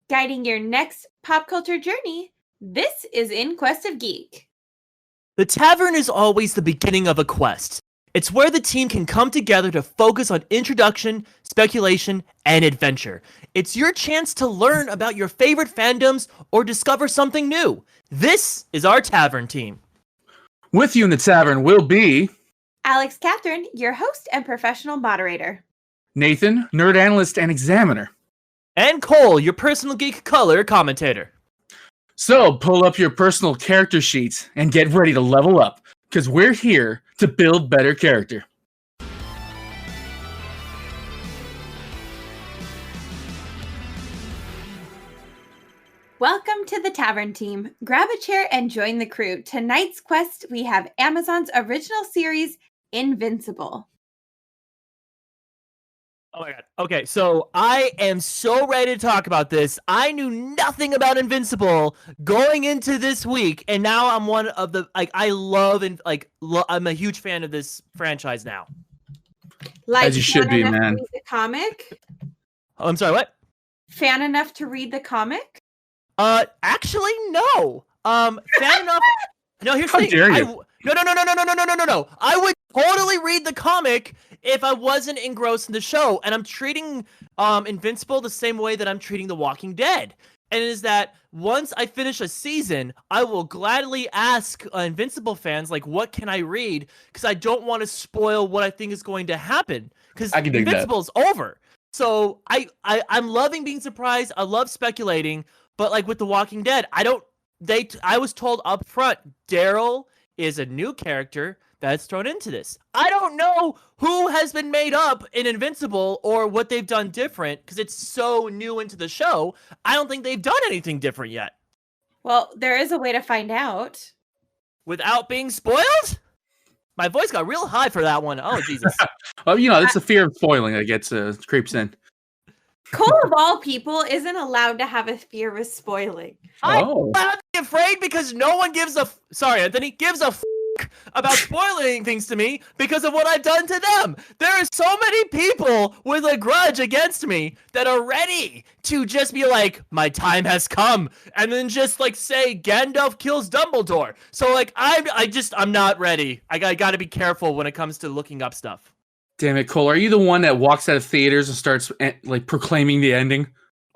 Guiding your next pop culture journey, this is In Quest of Geek. The Tavern is always the beginning of a quest. It's where the team can come together to focus on introduction, speculation, and adventure. It's your chance to learn about your favorite fandoms or discover something new. This is our Tavern team. With you in the Tavern will be Alex Catherine, your host and professional moderator. Nathan, nerd analyst and examiner. And Cole, your personal geek color commentator. So pull up your personal character sheets and get ready to level up, because we're here to build better character. Welcome to the Tavern team. Grab a chair and join the crew. Tonight's quest, we have Amazon's original series, Invincible. Oh my god. Okay, so I am so ready to talk about this. I knew nothing about Invincible going into this week, and now I'm one of the I love and I'm a huge fan of this franchise now. Like, as you should be, man. To read the comic? Oh, I'm sorry, what? Fan enough to read the comic? Actually, no. Fan enough. No, here's the thing. How dare you? No. I would totally read the comic if I wasn't engrossed in the show. And I'm treating Invincible the same way that I'm treating The Walking Dead. And it is that once I finish a season, I will gladly ask Invincible fans, like, what can I read? Because I don't want to spoil what I think is going to happen. Because Invincible's over. So I'm loving being surprised. I love speculating. But like with The Walking Dead, I was told up front, Daryl is a new character that's thrown into this. I don't know who has been made up in Invincible or what they've done different because it's so new into the show. I don't think they've done anything different yet. Well, there is a way to find out. Without being spoiled? My voice got real high for that one. Oh, Jesus. Well, it's the fear of spoiling that gets creeps in. Cole, of all people, isn't allowed to have a fear of spoiling. I'm allowed to be afraid because no one gives a... Sorry, Anthony. Gives a about spoiling things to me because of what I've done to them. There are so many people with a grudge against me that are ready to just be like, my time has come, and then just like say Gandalf kills Dumbledore. So like I'm not ready. I gotta be careful when it comes to looking up stuff. Damn it, Cole. Are you the one that walks out of theaters and starts like proclaiming the ending?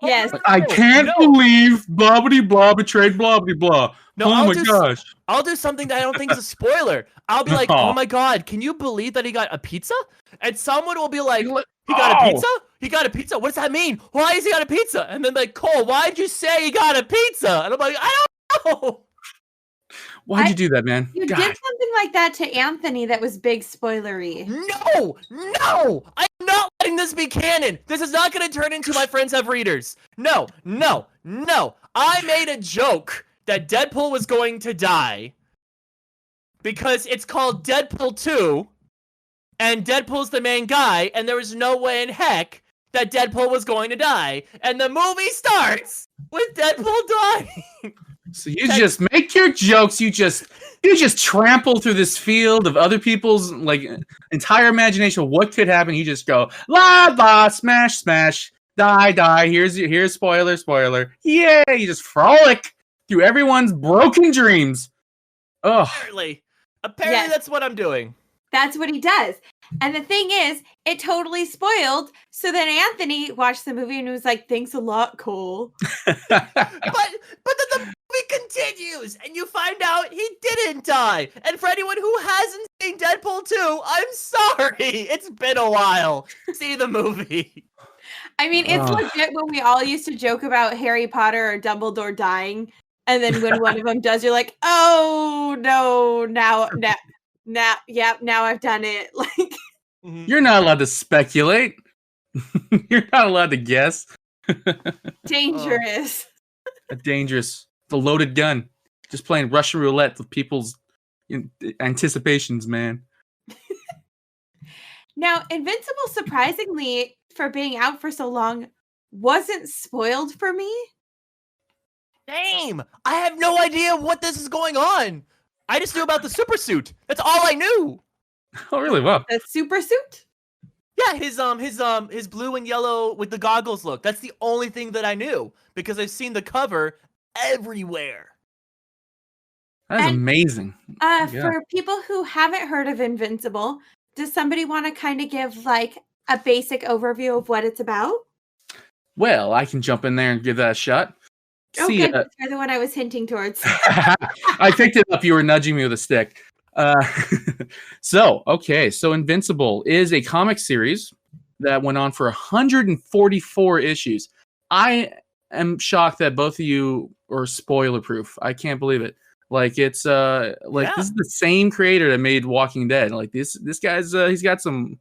Yes. Like, I can't believe blah blah blah betrayed blah blah blah. No, oh my gosh. I'll do something that I don't think is a spoiler. I'll be like, oh my god, can you believe that he got a pizza? And someone will be like, he got a pizza? He got a pizza? What does that mean? Why is he got a pizza? And then like, Cole, why'd you say he got a pizza? And I'm like, I don't know. Why'd you do that, man? You did something like that to Anthony that was big spoilery. No! I'm not letting this be canon. This is not going to turn into My Friends Have Readers. No. I made a joke that Deadpool was going to die because it's called Deadpool 2 and Deadpool's the main guy and there was no way in heck that Deadpool was going to die. And the movie starts with Deadpool dying. So you just make your jokes. You just trample through this field of other people's like entire imagination of what could happen. You just go la smash, die. Here's spoiler. Yay! You just frolic through everyone's broken dreams. Oh, apparently, yes. That's what I'm doing. That's what he does. And the thing is, it totally spoiled. So then Anthony watched the movie and was like, "Thanks a lot, Cole." but then the movie continues, and you find out he didn't die. And for anyone who hasn't seen Deadpool 2, I'm sorry. It's been a while. See the movie. I mean, it's legit when we all used to joke about Harry Potter or Dumbledore dying, and then when one of them does, you're like, "Oh no, now, I've done it." Like, you're not allowed to speculate. You're not allowed to guess. Dangerous. Dangerous. The loaded gun. Just playing Russian roulette with people's anticipations, man. Now, Invincible, surprisingly, for being out for so long, wasn't spoiled for me. Damn! I have no idea what this is going on. I just knew about the super suit. That's all I knew. Oh, really? Wow. The super suit? Yeah, his blue and yellow with the goggles look. That's the only thing that I knew because I've seen the cover everywhere. That is amazing. Yeah. For people who haven't heard of Invincible, does somebody want to kind of give like a basic overview of what it's about? Well, I can jump in there and give that a shot. Oh, See, good. You're the one I was hinting towards. I picked it up. You were nudging me with a stick. So Invincible is a comic series that went on for 144 issues. I am shocked that both of you are spoiler proof. I can't believe it. Like it's This is the same creator that made Walking Dead. Like this guy's he's got some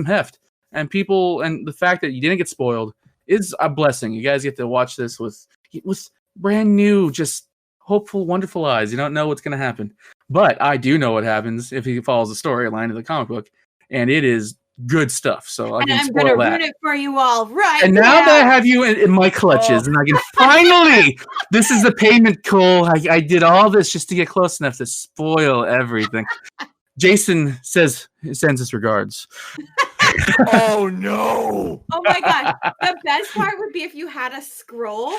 heft, and the fact that you didn't get spoiled is a blessing. You guys get to watch this with brand new, just hopeful, wonderful eyes. You don't know what's going to happen, but I do know what happens if he follows the storyline of the comic book, and it is good stuff. So I can I'm spoil going to that. ruin it for you all right And now that I have you in my clutches, and I can finally, this is the payment, Cole. I did all this just to get close enough to spoil everything. Jason sends his regards. Oh no! Oh my god. The best part would be if you had a scroll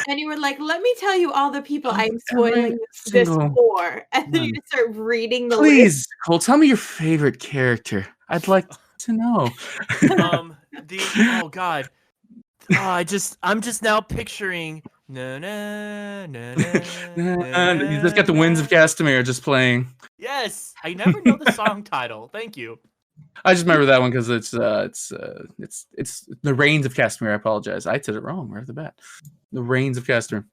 and you were like, let me tell you all the people I'm spoiling this for. And then you just start reading the list. Please, Cole, tell me your favorite character. I'd like to know. Oh god. I'm just now picturing you just got the Winds of Castamere just playing. Yes, I never know the song title. Thank you. I just remember that one because it's the Reigns of Castamere. I apologize. I did it wrong right off the bat. The Reigns of Castamere.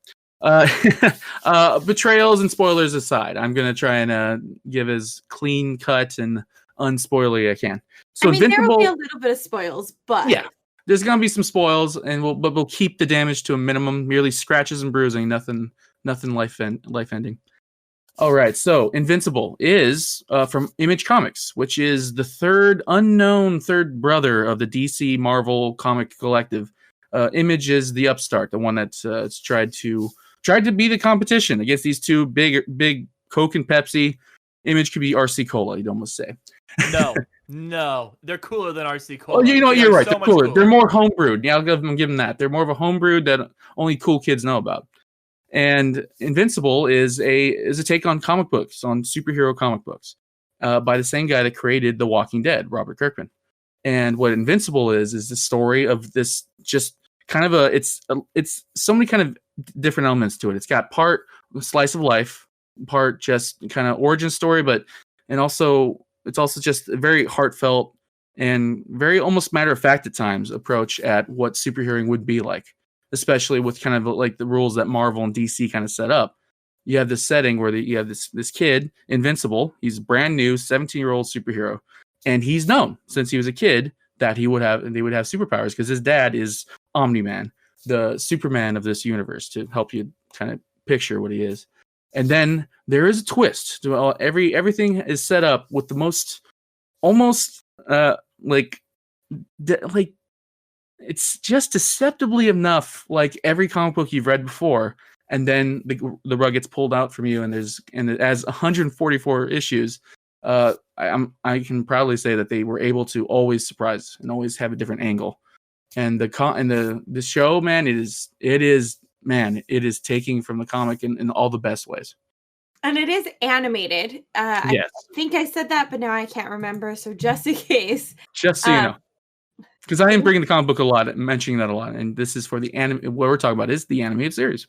Betrayals and spoilers aside, I'm gonna try and give as clean cut and unspoilery I can. So there will be a little bit of spoils, but yeah, there's gonna be some spoils, and we'll keep the damage to a minimum, merely scratches and bruising, nothing life ending. All right, so Invincible is from Image Comics, which is the third brother of the DC Marvel comic collective. Image is the upstart, the one that's tried to be the competition against these two big Coke and Pepsi. Image could be RC Cola, you'd almost say. No, they're cooler than RC Cola. Oh, you know, you're right. So They're cooler. They're more homebrewed. Yeah, I'll give them that. They're more of a homebrewed that only cool kids know about. And Invincible is a take on comic books, on superhero comic books, by the same guy that created The Walking Dead, Robert Kirkman. And what Invincible is the story of this just kind of it's so many kind of different elements to it. It's got part slice of life, part just kind of origin story, it's also just a very heartfelt and very almost matter of fact at times approach at what superheroing would be like, especially with kind of like the rules that Marvel and DC kind of set up. You have this setting where you have this kid, Invincible. He's a brand new 17-year-old superhero, and he's known since he was a kid that they would have superpowers because his dad is Omni-Man, the Superman of this universe, to help you kind of picture what he is. And then there is a twist. Everything is set up with the most almost it's just deceptively enough like every comic book you've read before, and then the rug gets pulled out from you, and it has 144 issues. I can proudly say that they were able to always surprise and always have a different angle. And the show, man, it is taking from the comic in all the best ways. And it is animated. Yes. I think I said that, but now I can't remember. So just in case. Just so you know. Because I am bringing the comic book a lot, mentioning that a lot. And this is for the anime. What we're talking about is the animated series.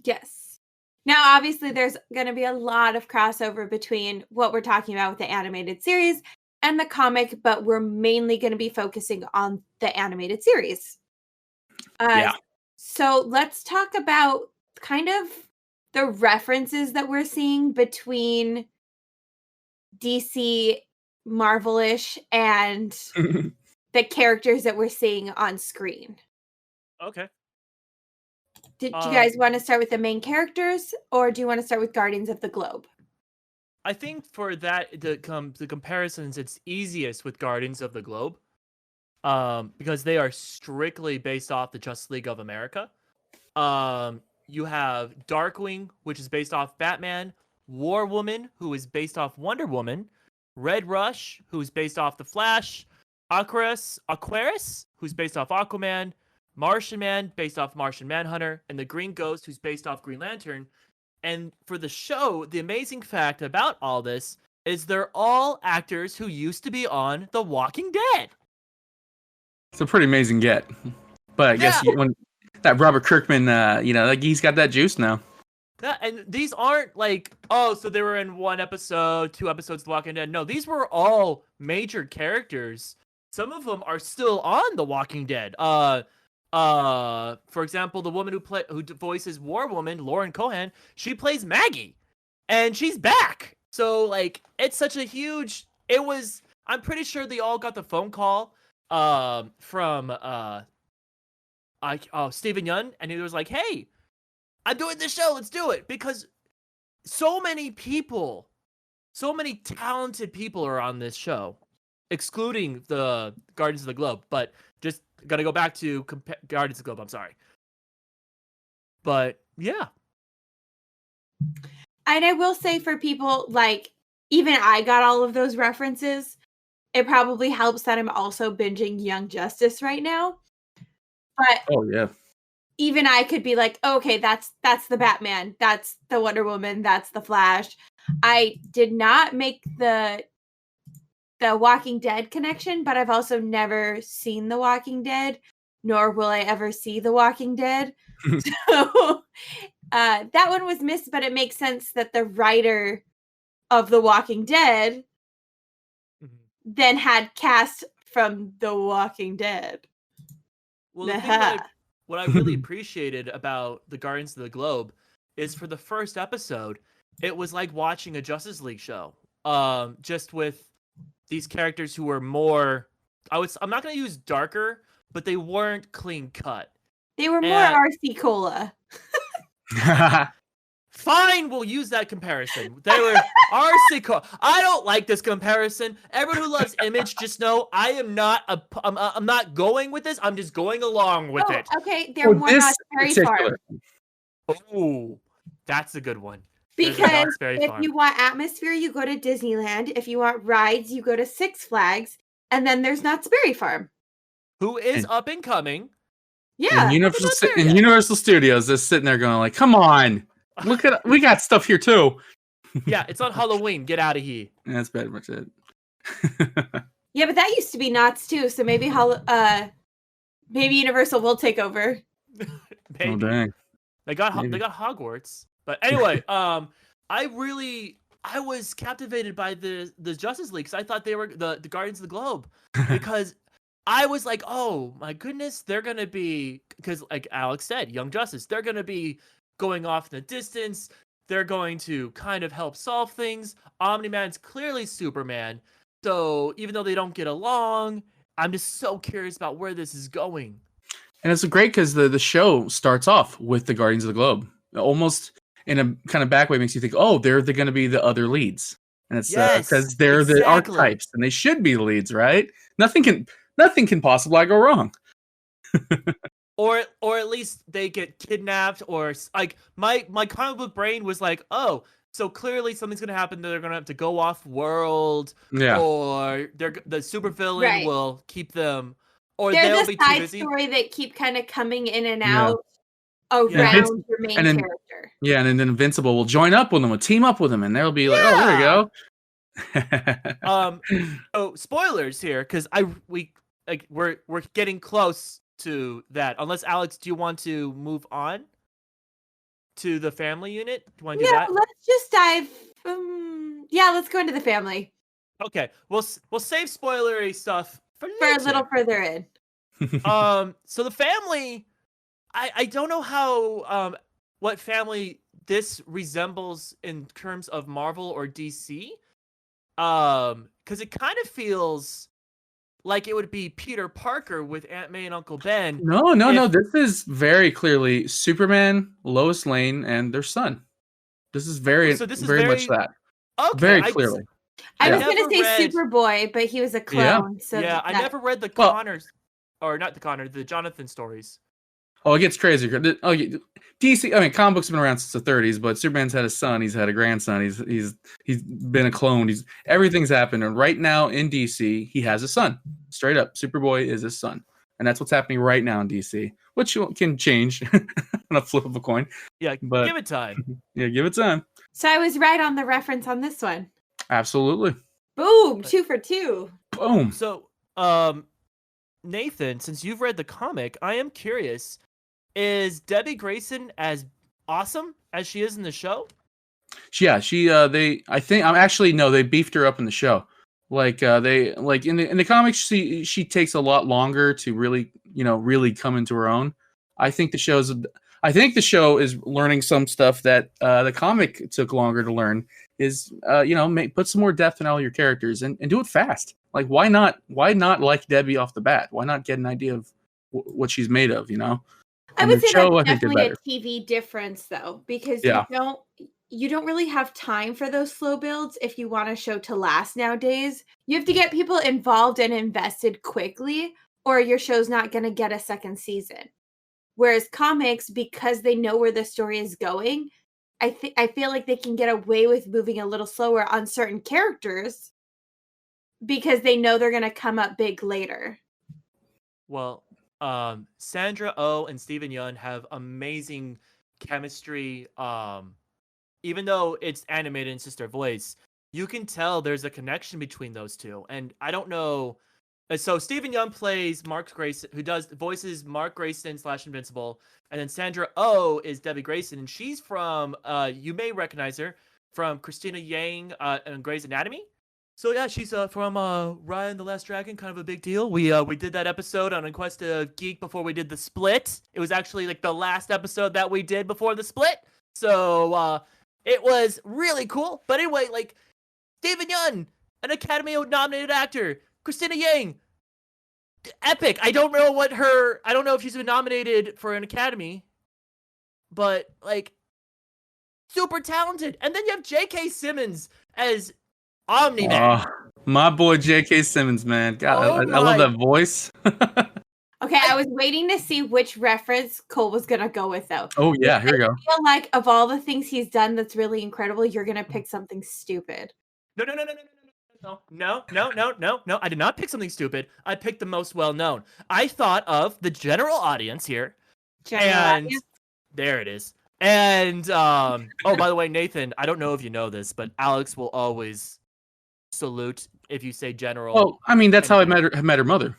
Yes. Now, obviously, there's going to be a lot of crossover between what we're talking about with the animated series and the comic, but we're mainly going to be focusing on the animated series. So let's talk about kind of the references that we're seeing between DC Marvel-ish and the characters that we're seeing on screen. Okay. Did you guys want to start with the main characters, or do you want to start with Guardians of the Globe? I think for that, the comparisons, it's easiest with Guardians of the Globe, because they are strictly based off the Justice League of America. You have Darkwing, which is based off Batman, War Woman, who is based off Wonder Woman, Red Rush, who is based off The Flash, Aquarius, who's based off Aquaman, Martian Man, based off Martian Manhunter, and the Green Ghost, who's based off Green Lantern. And for the show, the amazing fact about all this is they're all actors who used to be on The Walking Dead. It's a pretty amazing get. But I guess when that Robert Kirkman, like he's got that juice now. Yeah, and these aren't like, so they were in 1 episode, 2 episodes of The Walking Dead. No, these were all major characters. Some of them are still on The Walking Dead. For example, the woman who voices War Woman, Lauren Cohan, she plays Maggie, and she's back. So like, it's such a huge. I'm pretty sure they all got the phone call from Steven Yeun, and he was like, "Hey, I'm doing this show. Let's do it." Because so many talented people are on this show, excluding the Guardians of the Globe. But just got to go back to Guardians of the Globe. I'm sorry. But yeah. And I will say for people like, even I got all of those references. It probably helps that I'm also binging Young Justice right now. But oh yeah. Even I could be like, okay, that's the Batman, that's the Wonder Woman, that's the Flash. I did not make the Walking Dead connection, but I've also never seen The Walking Dead, nor will I ever see The Walking Dead. So that one was missed, but it makes sense that the writer of The Walking Dead then had cast from The Walking Dead. Well, the thing what I really appreciated about the Guardians of the Globe is for the first episode, it was like watching a Justice League show. Just with these characters who were more, I'm not going to use darker, but they weren't clean cut. They were more RC Cola. Fine, we'll use that comparison. They were RC Cola. I don't like this comparison. Everyone who loves Image, just know I am not. I'm not going with this. I'm just going along with it. Okay, they're more Knott's Berry Farm. Oh, that's a good one. Because if you want atmosphere, you go to Disneyland. If you want rides, you go to Six Flags. And then there's Knott's Berry Farm, who is up and coming. Yeah, Universal Studios is sitting there going like, "Come on, we got stuff here too." Yeah, it's on Halloween. Get out of here. Yeah, that's pretty much it. Yeah, but that used to be Knott's too. So maybe Universal will take over. Oh dang! They got Hogwarts. But anyway, I was captivated by the Justice League because I thought they were the Guardians of the Globe, because I was like, oh my goodness, they're gonna be, because like Alex said, Young Justice, they're gonna be going off in the distance. They're going to kind of help solve things. Omni-Man's clearly Superman, so even though they don't get along, I'm just so curious about where this is going. And it's great because the show starts off with the Guardians of the Globe, almost in a kind of back way, makes you think, oh, they're going to be the other leads, and it's because they're the archetypes, and they should be the leads, right? Nothing can possibly go wrong. Or at least they get kidnapped, or like my comic book brain was like, oh, so clearly something's gonna happen. They're gonna have to go off world, or the supervillain will keep them, or they'll be too busy. Story that keep kind of coming in and out around your main character. Yeah, and then Invincible will join up with them, will team up with them, and they'll be like, oh, there you go. So spoilers here, because we're getting close to that. Unless Alex, do you want to move on to the family unit? Do you want to do that? Let's just dive. Let's go into the family. Okay, we'll save spoilery stuff for a little further in. So the family, I don't know how what family this resembles in terms of Marvel or DC, because it kind of feels like it would be Peter Parker with Aunt May and Uncle Ben. No. This is very clearly Superman, Lois Lane, and their son. This is very much that. Okay, very clearly. I was going to say Superboy, but he was a clone. I never read the Connors, or not the Connor, the Jonathan stories. Oh, it gets crazier. DC. I mean, comic books have been around since the 30s, but Superman's had a son. He's had a grandson. He's been a clone. Everything's happened. And right now in DC, he has a son. Straight up, Superboy is his son, and that's what's happening right now in DC, which can change on a flip of a coin. Yeah, but give it time. Yeah, give it time. So I was right on the reference on this one. Absolutely. Boom, 2 for 2. Boom. So, Nathan, since you've read the comic, I am curious: is Debbie Grayson as awesome as she is in the show? Yeah, I think I'm actually no, they beefed her up in the show. Like they like in the comics, she takes a lot longer to really come into her own. I think the show is learning some stuff that the comic took longer to learn. Is put some more depth in all your characters and do it fast. Like why not like Debbie off the bat? Why not get an idea of what she's made of? I would say that's definitely a TV difference though, because Yeah. you don't really have time for those slow builds if you want a show to last nowadays. You have to get people involved and invested quickly, or your show's not going to get a second season. Whereas comics, because they know where the story is going, I feel like they can get away with moving a little slower on certain characters because they know they're going to come up big later. Well, Sandra Oh and Steven Yeun have amazing chemistry. Even though it's animated in sister voice, you can tell there's a connection between those two. And I don't know. So Steven Yeun plays Mark Grayson, who voices Mark Grayson / Invincible, and then Sandra Oh is Debbie Grayson, and she's from you may recognize her from Christina Yang and Grey's Anatomy. So yeah, she's from Raya and the Last Dragon, kind of a big deal. We did that episode on Quest to Geek before we did the split. It was actually like the last episode that we did before the split. So it was really cool. But anyway, like Steven Yeun, an Academy nominated actor. Christina Yang, epic. I don't know if she's been nominated for an Academy, but like super talented. And then you have J.K. Simmons as Omni-Man. My boy J.K. Simmons, man. God, I love that voice. Okay, I was waiting to see which reference Cole was going to go with, though. Oh, yeah, here we go. I feel like of all the things he's done that's really incredible, you're going to pick something stupid. No. I did not pick something stupid. I picked the most well-known. I thought of the general audience here. There it is. And, oh, by the way, Nathan, I don't know if you know this, but Alex will always salute if you say general. Well, I mean, that's how I met her mother.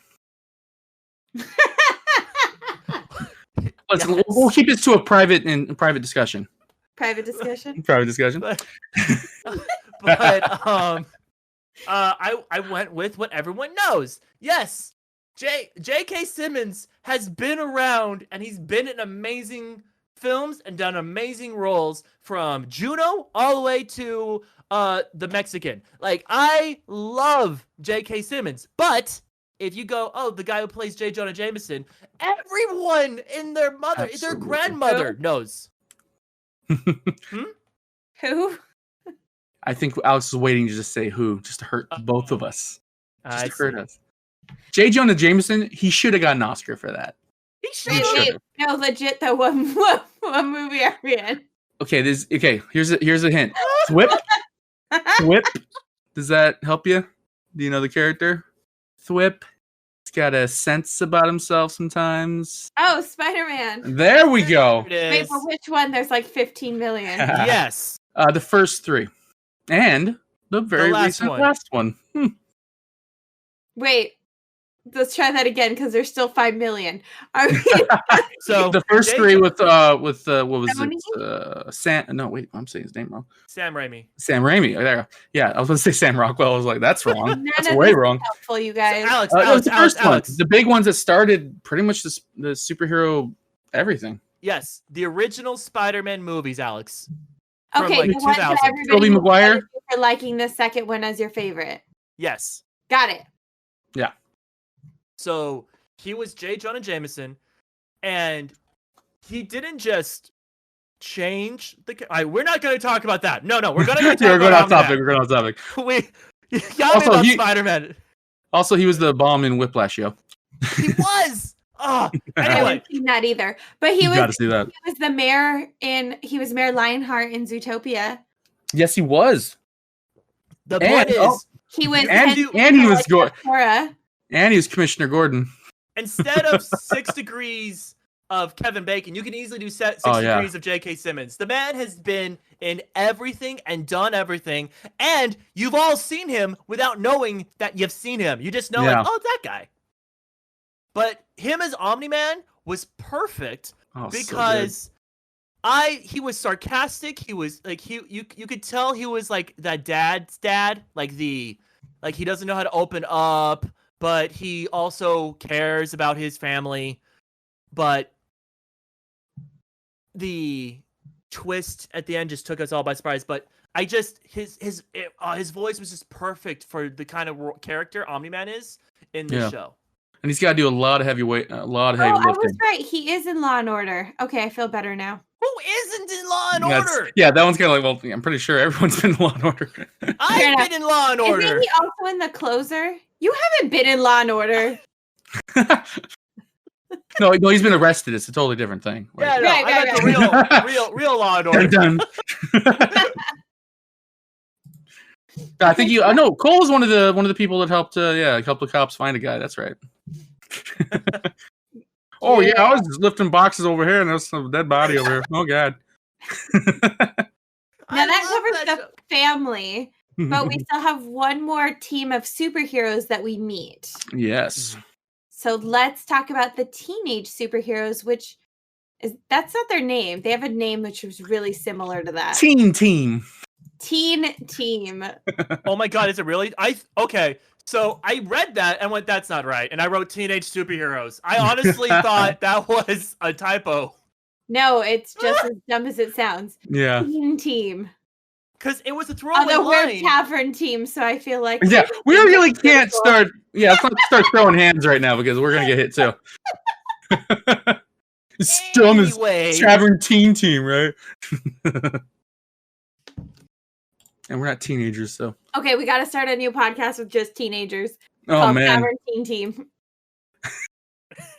Listen, we'll keep this to a private discussion. Private discussion? Private discussion. But I went with what everyone knows. Yes, J.K. Simmons has been around, and he's been in amazing films and done amazing roles from Juno all the way to the Mexican. Like, I love J.K. Simmons, but if you go, oh, the guy who plays J. Jonah Jameson, everyone in their grandmother knows. Who? I think Alex was waiting to just say who, just to hurt both of us. Just to hurt us. J. Jonah Jameson, he should have gotten an Oscar for that. He should have. No, legit, though, what movie are we in? Okay, here's a hint. Thwip? Thwip? Does that help you? Do you know the character? Thwip. He's got a sense about himself sometimes. Oh, Spider-Man. There we go. Wait, for which one? There's like 15 million. Yes. The first three. And the very recent last one. Wait, let's try that again because there's still 5 million. Are we... So the first three with what was it? Sam? No, wait, I'm saying his name wrong. Sam Raimi. Sam Raimi. Oh, there. Yeah, I was going to say Sam Rockwell. I was like, that's wrong. That's way wrong. Helpful, you guys. So Alex, the big ones that started pretty much the superhero everything. Yes, the original Spider-Man movies, Alex. Okay, like the one that everybody Tobey Maguire for liking the second one as your favorite. Yes. Got it. Yeah. So he was J. Jonah Jameson, and he didn't just change the. We're not going to talk about that. No, we're going to We're going off topic. We're going off topic. We got me about Spider-Man. Also, he was the bomb in Whiplash, yo. He was. Ah, I anyway, haven't seen that either. But he You was gotta see that. he was Mayor Lionheart in Zootopia. Yes, he was. the And- point is, He was And Henry he was Cora. and he was Commissioner Gordon. instead of 6 degrees of Kevin Bacon, you can easily do 6 Oh, yeah. degrees of J.K. Simmons. The man has been in everything and done everything, and you've all seen him without knowing that you've seen him. You just know, Yeah. like, oh, it's that guy. But him as Omni-Man was perfect Oh, because he was sarcastic. He was like you could tell he was like that dad's dad, like he doesn't know how to open up, but he also cares about his family. But the twist at the end just took us all by surprise. But I just his voice was just perfect for the kind of character Omni-Man is in this show. And he's got to do a lot of heavy I lifting. was right. He is in Law and Order. Okay, I feel better now. Who isn't in Law and Order? Yeah, that one's kind of like, well, I'm pretty sure everyone's been in Law and Order. I've been in Law and Order. Isn't he also in The Closer? You haven't been in Law and Order. No, he's been arrested. It's a totally different thing. Yeah, no, Right, I got the real Law and Dun, Order. dun. I think I know Cole was one of the people that helped help the cops find a guy. That's right. Oh yeah, I was just lifting boxes over here and there's some dead body over here. Oh god. Now that covers the family, but we still have one more team of superheroes that we meet. Yes. So let's talk about the teenage superheroes, which that's not their name. They have a name which was really similar to that. Teen Team. Teen Team. Oh my god, is it really? Okay. So I read that and went, that's not right. And I wrote teenage superheroes. I honestly thought that was a typo. No, it's just as dumb as it sounds. Yeah. Teen Team. Because it was a throwaway Although we're line. Tavern Team, so I feel like Yeah. We really can't start. Yeah, let's not start throwing hands right now because we're gonna get hit too. It's dumb as Tavern Teen Team, right? And we're not teenagers, so. Okay, we got to start a new podcast with just teenagers. Oh man. Tavern Teen Team.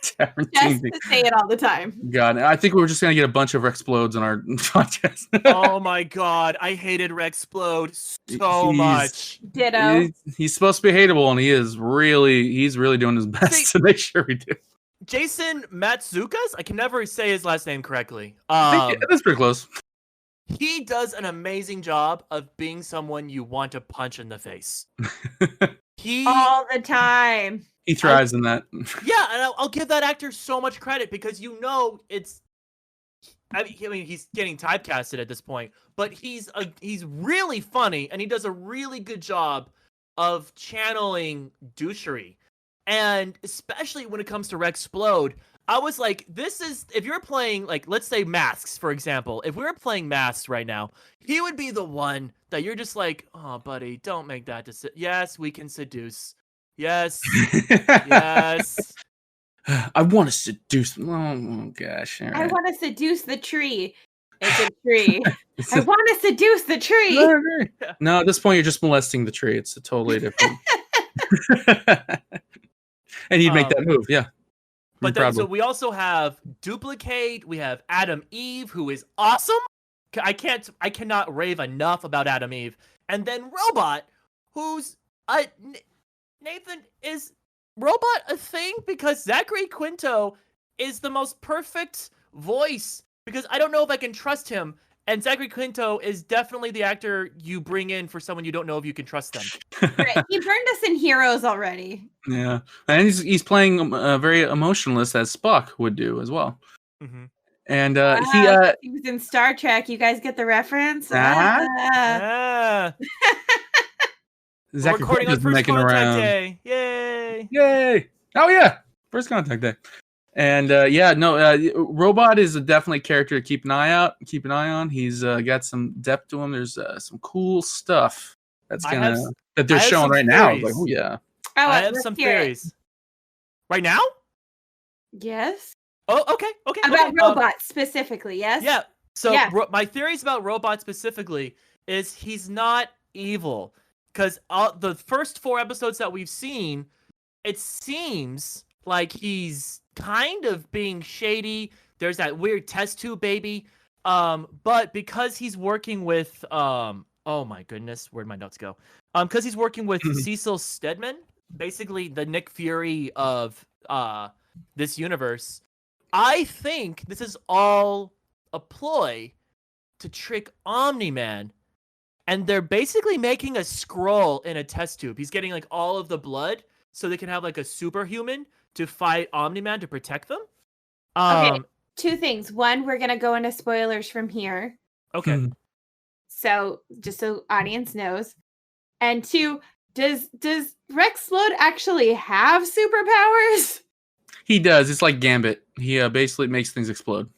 Tavern Just Teen Team. to say it all the time. God, I think we're just gonna get a bunch of Rexplodes on our podcast. Oh my god, I hated Rexplode so much. Ditto. He's supposed to be hateable, and he's really doing his best to make sure we do. Jason Matsukas? I can never say his last name correctly. That's pretty close. He does an amazing job of being someone you want to punch in the face. All the time. He thrives in that. Yeah, and I'll give that actor so much credit because you know it's. I mean, he's getting typecasted at this point, but he's really funny, and he does a really good job of channeling douchery, and especially when it comes to Rexplode. I was like, this is, if you're playing, like, let's say Masks, for example. If we were playing Masks right now, he would be the one that you're just like, oh, buddy, don't make that decision. Yes, we can seduce. Yes. Yes. I want to seduce. Oh gosh. All right. I want to seduce the tree. It's a tree. I want to seduce the tree. No, at this point, you're just molesting the tree. It's a totally different. And he'd make that move, yeah. But then, so we also have Duplicate. We have Adam Eve, who is awesome. I cannot rave enough about Adam Eve. And then Robot, who's Nathan, is Robot a thing? Because Zachary Quinto is the most perfect voice. Because I don't know if I can trust him. And Zachary Quinto is definitely the actor you bring in for someone you don't know if you can trust them. Right. He burned us in Heroes already. Yeah, and he's playing very emotionless as Spock would do as well. Mm-hmm. And he was in Star Trek. You guys get the reference? Zachary recording on First Contact Day. Yay! Oh yeah, First Contact Day. And Robot is definitely a character to keep an eye on. He's got some depth to him. There's some cool stuff that they're showing right now. Like, oh yeah. Oh, I have some theories. Right now? Yes. Oh, okay. About Robot specifically, yes? Yeah. So my theories about Robot specifically is he's not evil. Because the first 4 episodes that we've seen, it seems like he's kind of being shady. There's that weird test tube baby. But because he's working with oh my goodness, where'd my notes go? Because he's working with Cecil Stedman, basically the Nick Fury of this universe. I think this is all a ploy to trick Omni-Man, and they're basically making a scroll in a test tube. He's getting like all of the blood so they can have like a superhuman to fight Omni-Man to protect them. Okay, two things. One, we're gonna go into spoilers from here. Okay. So just so audience knows. And two, does Rexplode actually have superpowers? He does. It's like Gambit. He basically makes things explode.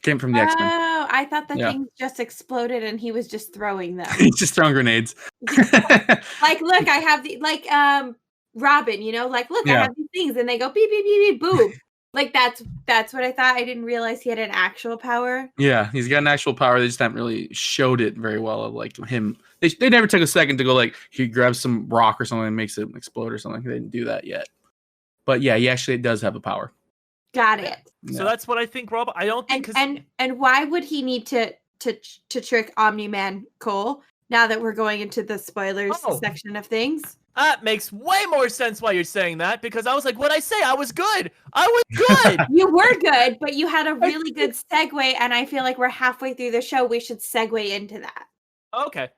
Came from the X-Men. Oh, I thought the things just exploded and he was just throwing them. He's just throwing grenades. Like, look, I have the Robin, you know, like, look, I have these things, and they go beep beep beep beep boom. Like that's what I thought. I didn't realize he had an actual power. Yeah, he's got an actual power. They just haven't really showed it very well. Of like him, they never took a second to go like he grabs some rock or something and makes it explode or something. They didn't do that yet. But yeah, he actually does have a power. Got it. So that's what I think, Rob. I don't think and why would he need to trick Omni-Man, Cole? Now that we're going into the spoilers section of things. That makes way more sense why you're saying that, because I was like, what'd I say? I was good. I was good. You were good, but you had a really good segue, and I feel like we're halfway through the show. We should segue into that. Okay.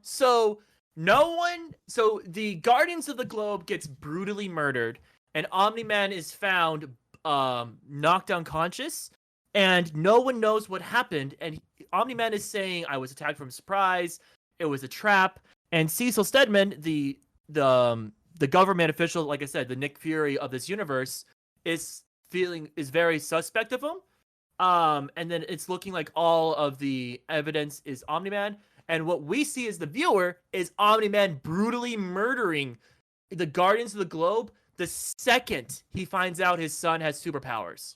So the Guardians of the Globe gets brutally murdered, and Omni-Man is found knocked unconscious, and no one knows what happened, and Omni-Man is saying, I was attacked from surprise, it was a trap, and Cecil Stedman, the government official, like I said, the Nick Fury of this universe, is very suspect of him. And then it's looking like all of the evidence is Omni-Man, and what we see as the viewer is Omni-Man brutally murdering the Guardians of the Globe the second he finds out his son has superpowers.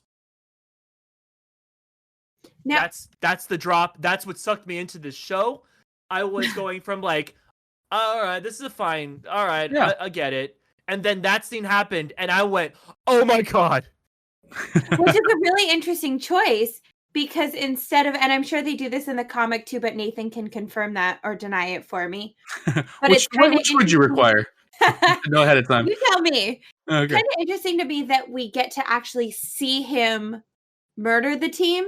Now, that's the drop. That's what sucked me into this show. I was going from like, all right, this is fine. All right, yeah. I get it. And then that scene happened, and I went, oh my God. Which is a really interesting choice, because instead of, and I'm sure they do this in the comic too, but Nathan can confirm that or deny it for me. But which would you require? No, ahead of time. You tell me. Okay. Kind of interesting to me that we get to actually see him murder the team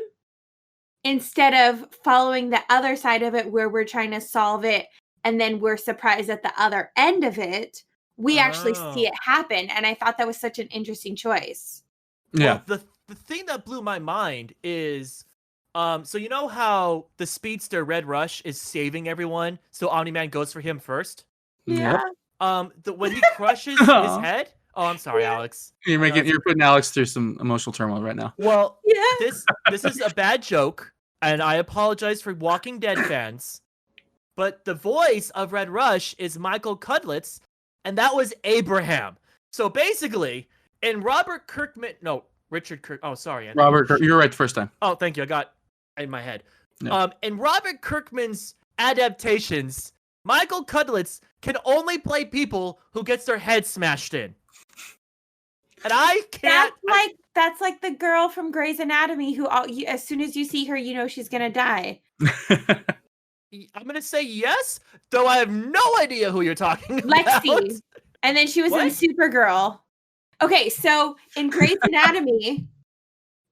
instead of following the other side of it where we're trying to solve it and then we're surprised at the other end of it. We actually see it happen, and I thought that was such an interesting choice. Yeah. Well, the thing that blew my mind is, so you know how the speedster Red Rush is saving everyone, so Omni-Man goes for him first? Yeah. When he crushes his head. Oh, I'm sorry, Alex. You're putting Alex through some emotional turmoil right now. Well, this is a bad joke, and I apologize for Walking Dead fans. But the voice of Red Rush is Michael Cudlitz, and that was Abraham. So basically, in Richard Kirk. Oh, sorry. Robert, you were right the first time. Oh, thank you. I got it in my head. Yeah. In Robert Kirkman's adaptations, Michael Cudlitz can only play people who gets their head smashed in. And I can't. That's like the girl from Grey's Anatomy who, as soon as you see her, you know she's gonna die. I'm gonna say yes, though I have no idea who you're talking about. Lexi, and then she was in Supergirl. Okay, so in Grey's Anatomy,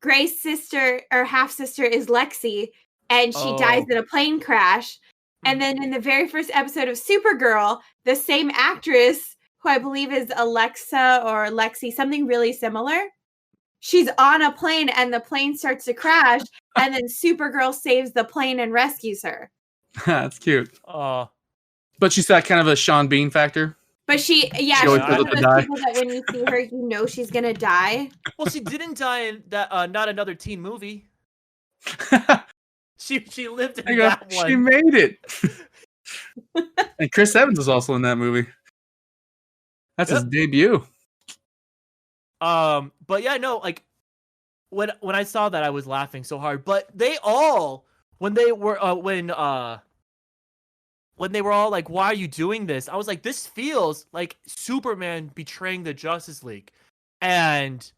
Grey's sister or half sister is Lexi, and she dies in a plane crash. And then in the very first episode of Supergirl, the same actress, who I believe is Alexa or Lexi, something really similar, she's on a plane and the plane starts to crash, and then Supergirl saves the plane and rescues her. That's cute. But she's got kind of a Sean Bean factor. But she's one of those people that when you see her, you know she's gonna die. Well, she didn't die in that Not Another Teen Movie. She lived in that one. She made it. And Chris Evans was also in that movie. That's his debut. But yeah, no, like when I saw that, I was laughing so hard. But they all, when they were all like, "Why are you doing this?" I was like, "This feels like Superman betraying the Justice League," and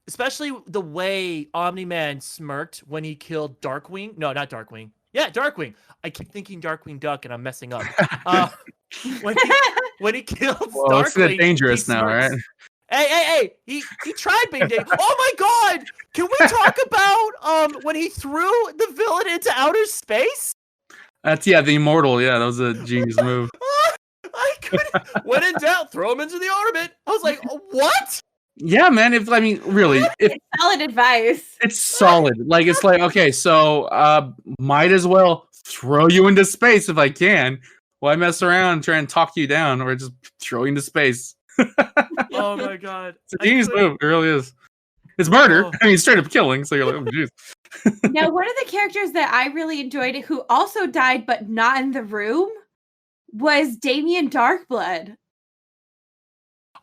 especially the way Omni-Man smirked when he killed Darkwing. No, not Darkwing. Yeah, Darkwing. I keep thinking Darkwing Duck, and I'm messing up. When he killed Well, it's Darkwing, dangerous he now, smirks. right? Hey! He tried being dangerous. Oh my God! Can we talk about when he threw the villain into outer space? That's the Immortal. Yeah, that was a genius move. I couldn't. When in doubt, throw him into the orbit. I was like, what? Yeah, man. Really, if It's solid advice. it's solid. Like it's like, okay, so might as well throw you into space if I can. Why mess around and try and talk you down, or just throw you into space? Oh my God! It's a genius move. It really is. It's murder. Oh. I mean, straight up killing. So you're like, oh, jeez. Now, one of the characters that I really enjoyed, who also died but not in the room, was Damien Darkblood.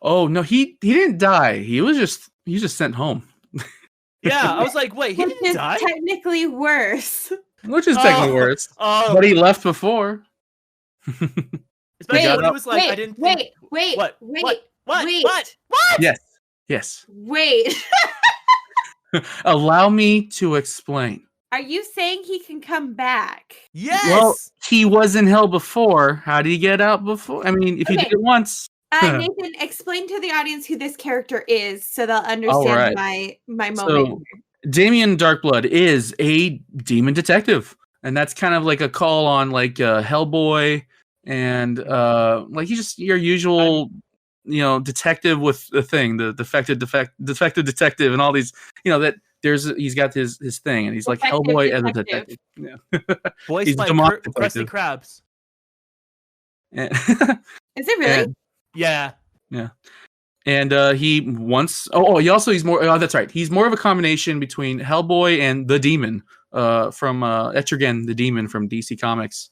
Oh no, he didn't die. He was just sent home. Yeah, I was like, wait, he Which didn't is die? technically worse. Which is technically worse. Oh, But he left before. especially when he was like, I didn't think. Wait. What? Wait. Yes. Wait. Allow me to explain. Are you saying he can come back? Yes. Well, he was in hell before. How did he get out before? I mean, if he did it once. Nathan, explain to the audience who this character is so they'll understand my moment. So, Damien Darkblood is a demon detective, and that's kind of like a call on like Hellboy, and like he's just your usual, detective with the thing, the defective detective, and all these, that he's got his thing, and he's like Hellboy as a detective. Yeah, voiced by Krusty Krabs. And Is it really? Yeah. And he once he's more that's right. He's more of a combination between Hellboy and the Demon from Etrigan the Demon from DC Comics.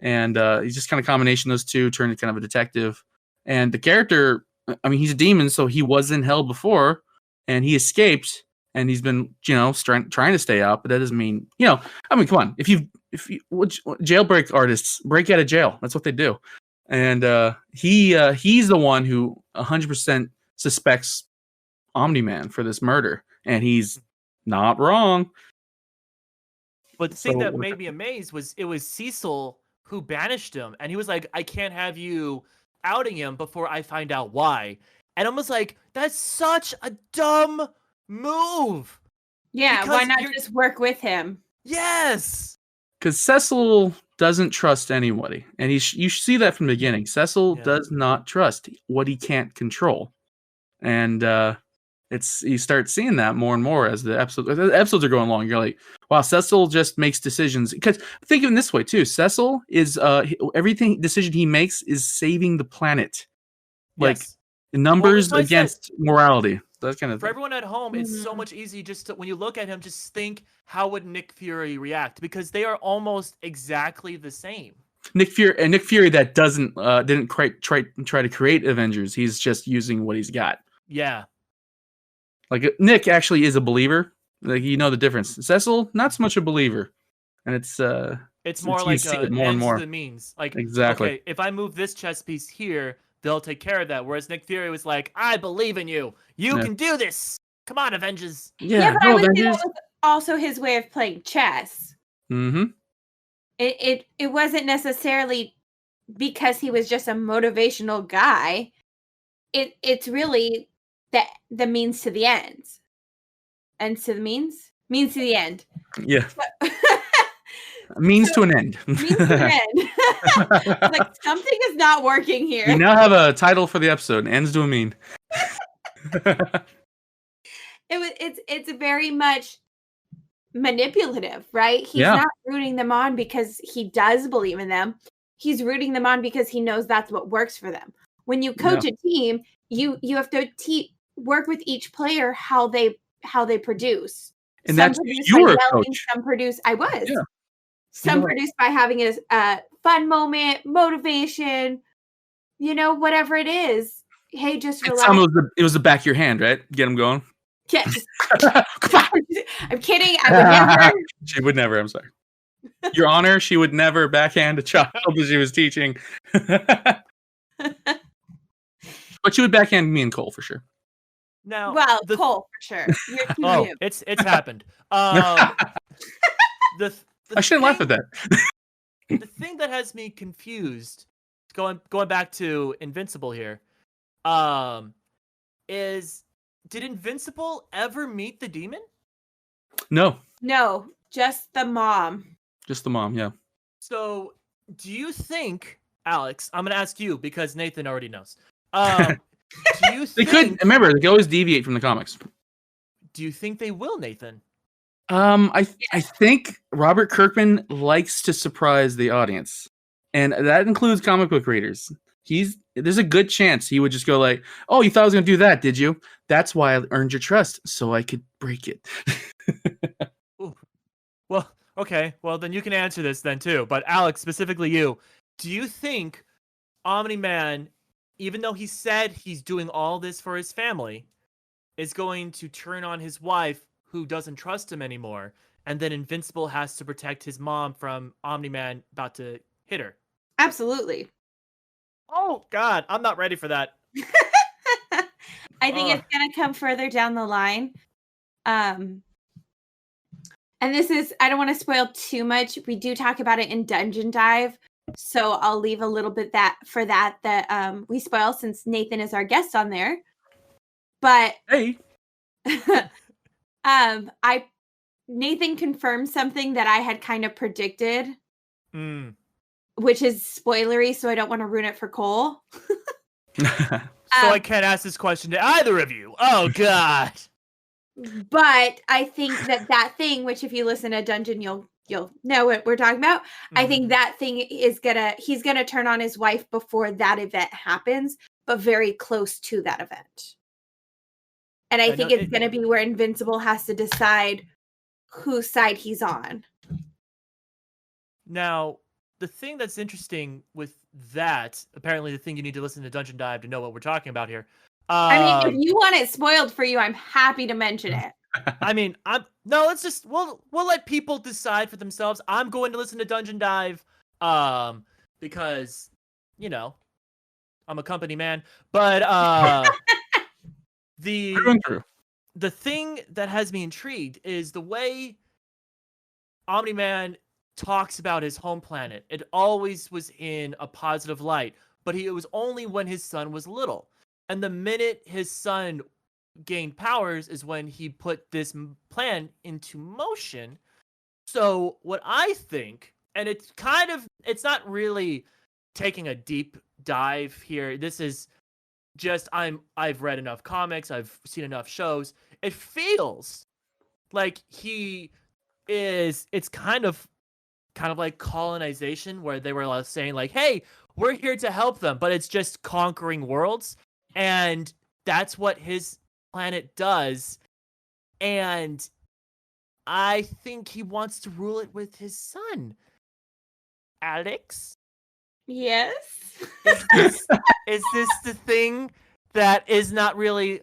And he's just kind of combination of those two, turned into kind of a detective. And the character, I mean, he's a demon, so he was in hell before and he escaped and he's been, trying to stay out, but that doesn't mean, come on. If you jailbreak artists break out of jail, that's what they do. And he's the one who 100% suspects Omni-Man for this murder, and he's not wrong. But the thing that made me amazed was it was Cecil who banished him, and he was like, I can't have you outing him before I find out why. And I was like, that's such a dumb move. Yeah, why not just work with him? Yes. Because Cecil doesn't trust anybody, and you see that from the beginning. Cecil does not trust what he can't control, and you start seeing that more and more as the episodes are going along. You're like, wow, Cecil just makes decisions. Because think of it this way too: Cecil is everything decision he makes is saving the planet, like numbers against morality. That kind of for thing. everyone at home, it's so much easier just to, when you look at him, just think, how would Nick Fury react? Because they are almost exactly the same. Nick Fury that didn't quite try to create Avengers. He's just using what he's got. Yeah. Like Nick actually is a believer. Like the difference. Cecil, not so much a believer. And it's more like more and more the means. Like exactly. Okay, if I move this chess piece here, they'll take care of that. Whereas Nick Fury was like, I believe in you. You can do this. Come on, Avengers. Yeah, but I would say that was also his way of playing chess. Mm-hmm. It wasn't necessarily because he was just a motivational guy. It's really the means to the end. Ends to the means? Means to the end. Yeah. Means to an end. Means to an end. Like something is not working here. We now have a title for the episode. Ends to a mean. It's very much manipulative, right? He's not rooting them on because he does believe in them. He's rooting them on because he knows that's what works for them. When you coach a team, you have to work with each player how they produce. And some that's produce your by yelling, coach. Some produce. I was. Yeah. Some produce by having a fun moment, motivation, whatever it is. Hey, just relax. It was the back of your hand, right? Get him going. Yeah, I'm kidding. I would never. She would never. I'm sorry. Your Honor, she would never backhand a child that she was teaching. But she would backhand me and Cole for sure. Now, Well, Cole for sure. You're too new. it's happened. The I shouldn't laugh at that. The thing that has me confused, going back to Invincible here, is did Invincible ever meet the demon? No, No, just the mom. just the mom. Yeah. So, do you think, Alex? I'm gonna ask you because Nathan already knows. Do you They think could remember they could always deviate from the comics. Do you think they will, Nathan? I think Robert Kirkman likes to surprise the audience, and that includes comic book readers. There's a good chance he would just go like, "Oh, you thought I was going to do that, did you? That's why I earned your trust, so I could break it." Ooh. Well, okay. Well, then you can answer this then too. But Alex, specifically you, do you think Omni-Man, even though he said he's doing all this for his family, is going to turn on his wife who doesn't trust him anymore, and then Invincible has to protect his mom from Omni-Man about to hit her? Absolutely. Oh God, I'm not ready for that. I think it's gonna come further down the line. And this is, I don't want to spoil too much. We do talk about it in Dungeon Dive, so I'll leave a little bit that we spoil since Nathan is our guest on there. But Hey, Nathan confirmed something that I had kind of predicted, which is spoilery, so I don't want to ruin it for Cole. So I can't ask this question to either of you. Oh God. But I think that thing, which if you listen to Dungeon, you'll know what we're talking about. I think that thing is he's gonna turn on his wife before that event happens, but very close to that event. And I think it's gonna be where Invincible has to decide whose side he's on. Now, the thing that's interesting with that, apparently the thing you need to listen to Dungeon Dive to know what we're talking about here. I mean, if you want it spoiled for you, I'm happy to mention it. I mean, let's just we'll let people decide for themselves. I'm going to listen to Dungeon Dive, because, you know, I'm a company man. But the thing that has me intrigued is the way Omni-Man talks about his home planet. It always was in a positive light, but it was only when his son was little. And the minute his son gained powers is when he put this plan into motion. So what I think, and it's not really taking a deep dive here. This is just, I've read enough comics, I've seen enough shows. It feels like it's kind of like colonization, where they were saying like, hey, we're here to help them, but it's just conquering worlds. And that's what his planet does. And I think he wants to rule it with his son. Alex? Yes? Is this the thing that is not really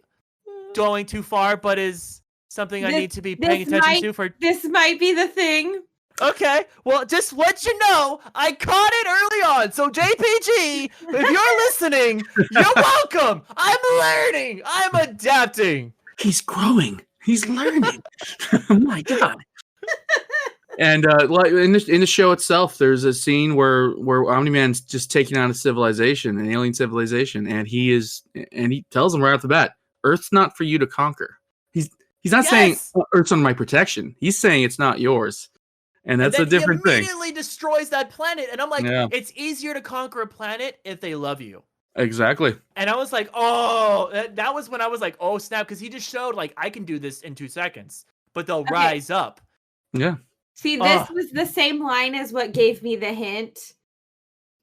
going too far, but is something I need to be paying attention to? This might be the thing. Okay, well, just let you know, I caught it early on. So JPG, if you're listening, you're welcome. I'm learning. I'm adapting. He's growing. He's learning. Oh my God. And in the show itself, there's a scene where Omni-Man's just taking on a civilization, an alien civilization, and he tells them right off the bat, Earth's not for you to conquer. He's not saying Earth's under my protection. He's saying it's not yours. And that's a different thing. He immediately destroys that planet. And I'm like, It's easier to conquer a planet if they love you. Exactly. And I was like, oh, that was when I was like, oh, snap. Because he just showed, like, I can do this in 2 seconds. But they'll rise up. Yeah. See, this was the same line as what gave me the hint.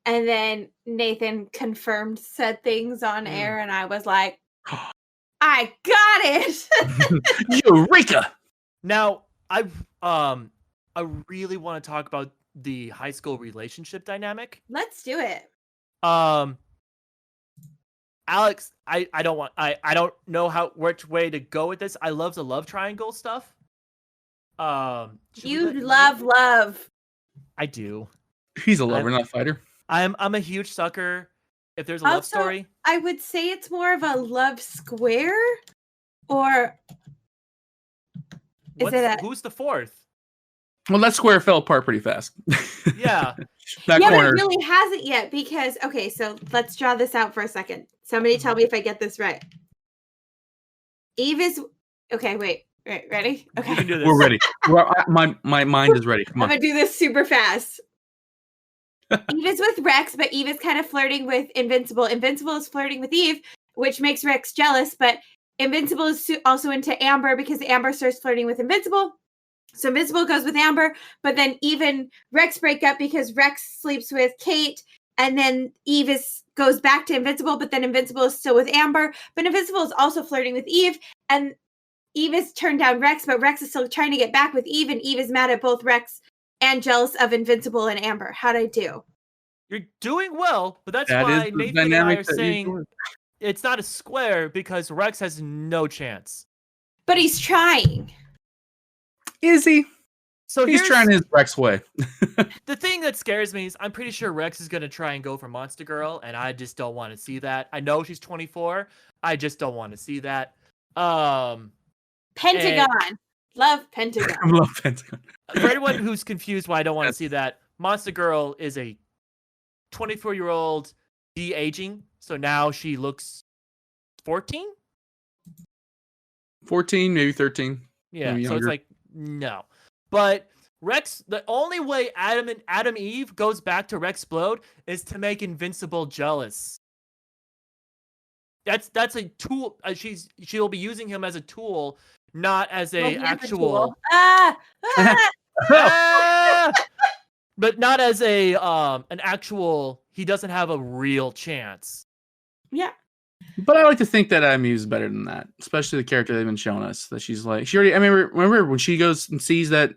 And then Nathan confirmed said things on air. And I was like, I got it. Eureka. Now, I really want to talk about the high school relationship dynamic. Let's do it. Alex, I don't know which way to go with this. I love the love triangle stuff. You love. I do. He's a lover, not a fighter. I'm a huge sucker if there's a love story. I would say it's more of a love square. Or is it Who's the fourth? Well, that square fell apart pretty fast. Yeah. That yeah, corner. but it really hasn't yet because okay, so let's draw this out for a second. Somebody tell me if I get this right. Eve is okay. Wait, right, ready? Okay, You can do this. We're ready. My mind is ready. Come I'm on. gonna do this super fast. Eve is with Rex, but Eve is kind of flirting with Invincible. Invincible is flirting with Eve, which makes Rex jealous. But Invincible is also into Amber because Amber starts flirting with Invincible. So Invincible goes with Amber, but then Eve and Rex break up because Rex sleeps with Kate, and then Eve goes back to Invincible, but then Invincible is still with Amber. But Invincible is also flirting with Eve, and Eve has turned down Rex, but Rex is still trying to get back with Eve, and Eve is mad at both Rex and jealous of Invincible and Amber. How'd I do? You're doing well, but that's That why is the Nathan and I dynamic are that you're saying doing. it's not a square because Rex has no chance. But he's trying. Is he? So He's here's trying his Rex way. the thing that scares me is I'm pretty sure Rex is gonna try and go for Monster Girl, and I just don't want to see that. I know she's 24. I just don't want to see that. Pentagon. Love I Pentagon. love Pentagon. For anyone who's confused why I don't want to see that, Monster Girl is a 24-year-old de-aging, so now she looks 14. 14, maybe 13. Yeah, Maybe so it's younger. like no. But Rex, the only way Adam Eve goes back to Rexplode is to make Invincible jealous. That's a tool. She'll be using him as a tool, not as Well, a he has actual. tool. But not as a an actual. He doesn't have a real chance. Yeah. But I like to think that Amy is better than that, especially the character they've been showing us. That she's like, she already. I mean, remember when she goes and sees that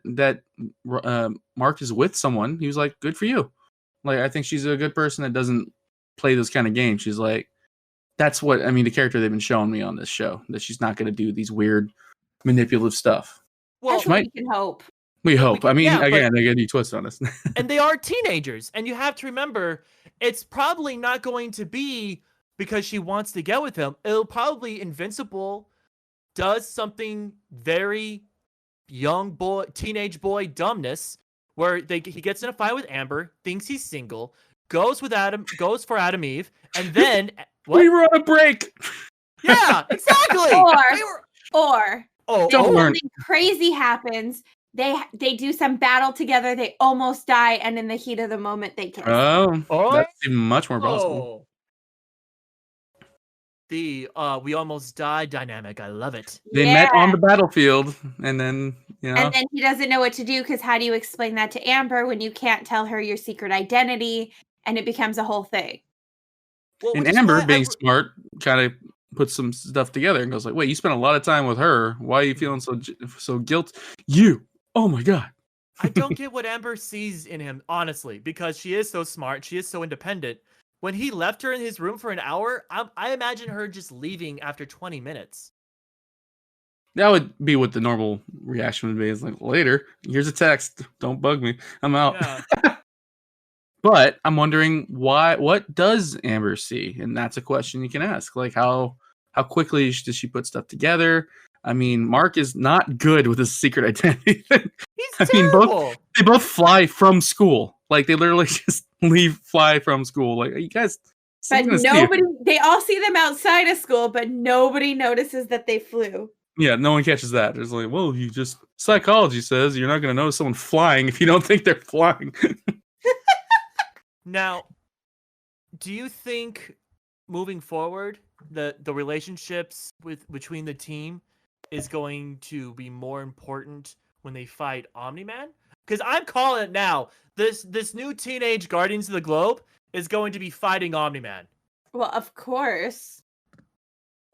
Mark is with someone, he was like, "Good for you." Like, I think she's a good person that doesn't play those kind of games. She's like, that's what I mean. The character they've been showing me on this show, that she's not going to do these weird manipulative stuff. Well, That's what we can hope. We hope. I mean, yeah, again, they get a twist on us. And they are teenagers, and you have to remember, it's probably not going to be because she wants to get with him. It'll probably Invincible does something very teenage boy dumbness, where he gets in a fight with Amber, thinks he's single, goes for Adam Eve, and then what? We were on a break. Yeah, exactly. Or Don't learn. something crazy happens. They do some battle together. They almost die, and in the heat of the moment, they kiss. Oh, Oh. that's even much more possible. The we almost died dynamic. I love it. They met on the battlefield, and then And then he doesn't know what to do because how do you explain that to Amber when you can't tell her your secret identity, and it becomes a whole thing. Well, and Amber, being smart, kind of puts some stuff together and goes like, "Wait, you spent a lot of time with her. Why are you feeling so guilt? You, oh my god." I don't get what Amber sees in him, honestly, because she is so smart. She is so independent. When he left her in his room for an hour, I imagine her just leaving after 20 minutes. That would be what the normal reaction would be. It's like, later, here's a text. Don't bug me. I'm out. Yeah. But I'm wondering what does Amber see? And that's a question you can ask. Like, how quickly does she put stuff together? I mean, Mark is not good with his secret identity thing. He's terrible. They both fly from school. Like, they literally just fly from school. Like, you guys. But they all see them outside of school, but nobody notices that they flew. Yeah, no one catches that. It's like, well, psychology says you're not going to notice someone flying if you don't think they're flying. Now, do you think moving forward, the relationships between the team is going to be more important when they fight Omni-Man? Because I'm calling it now. This new teenage Guardians of the Globe is going to be fighting Omni-Man. Well, of course.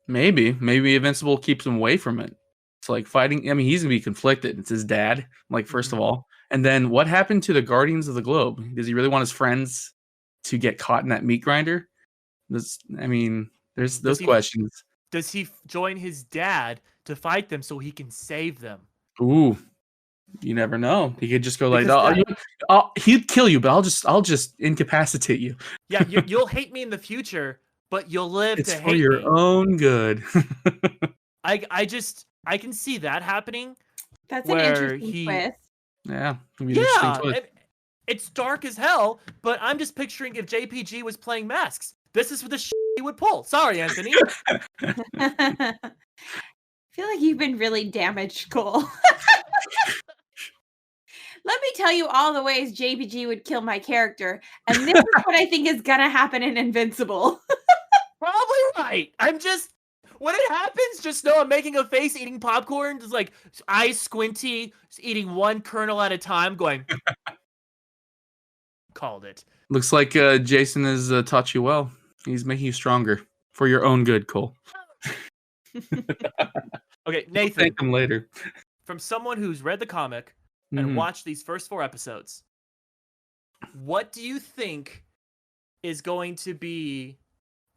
Maybe Invincible keeps him away from it. It's like fighting. I mean, he's gonna be conflicted. It's his dad. Like, first of all, and then what happened to the Guardians of the Globe? Does he really want his friends to get caught in that meat grinder? There's those questions. Does he join his dad to fight them so he can save them? Ooh, you never know. He could just go he'd kill you, but I'll just incapacitate you. Yeah, you'll hate me in the future, but you'll live it's to for hate your me. own good. I can see that happening. That's an where interesting twist. Yeah, it'd be an interesting Yeah, twist. it's dark as hell, but I'm just picturing if JPG was playing Masks. This is the shit he would pull. Sorry, Anthony. I feel like you've been really damaged, Cole. Let me tell you all the ways JPG would kill my character, and this is what I think is gonna happen in Invincible. Probably right. I'm just when it happens, just know I'm making a face, eating popcorn, just like eyes squinty, just eating one kernel at a time, going. Called it. Looks like Jason has taught you well. He's making you stronger for your own good, Cole. Okay, Nathan. Thank him later. From someone who's read the comic and watched these first 4 episodes, what do you think is going to be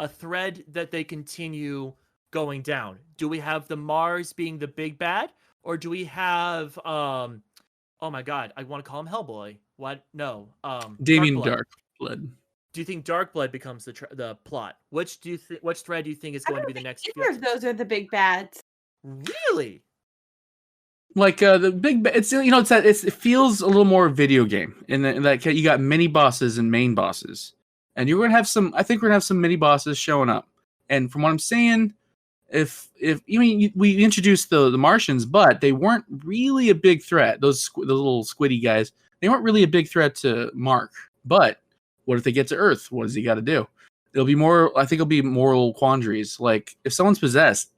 a thread that they continue going down? Do we have the Mars being the big bad, or do we have oh my god, I want to call him Hellboy. What? No. Damien Darkblood. Darkblood. Do you think Darkblood becomes the plot? Which thread do you think is going to be the next? Either of those are the big bads. Really? Like the big, it's it feels a little more video game in that you got mini bosses and main bosses, and you're gonna have some. I think we're gonna have some mini bosses showing up. And from what I'm saying, if we introduced the Martians, but they weren't really a big threat. Those little squiddy guys, they weren't really a big threat to Mark. But what if they get to Earth? What does he got to do? It'll be more. I think it'll be moral quandaries. Like if someone's possessed,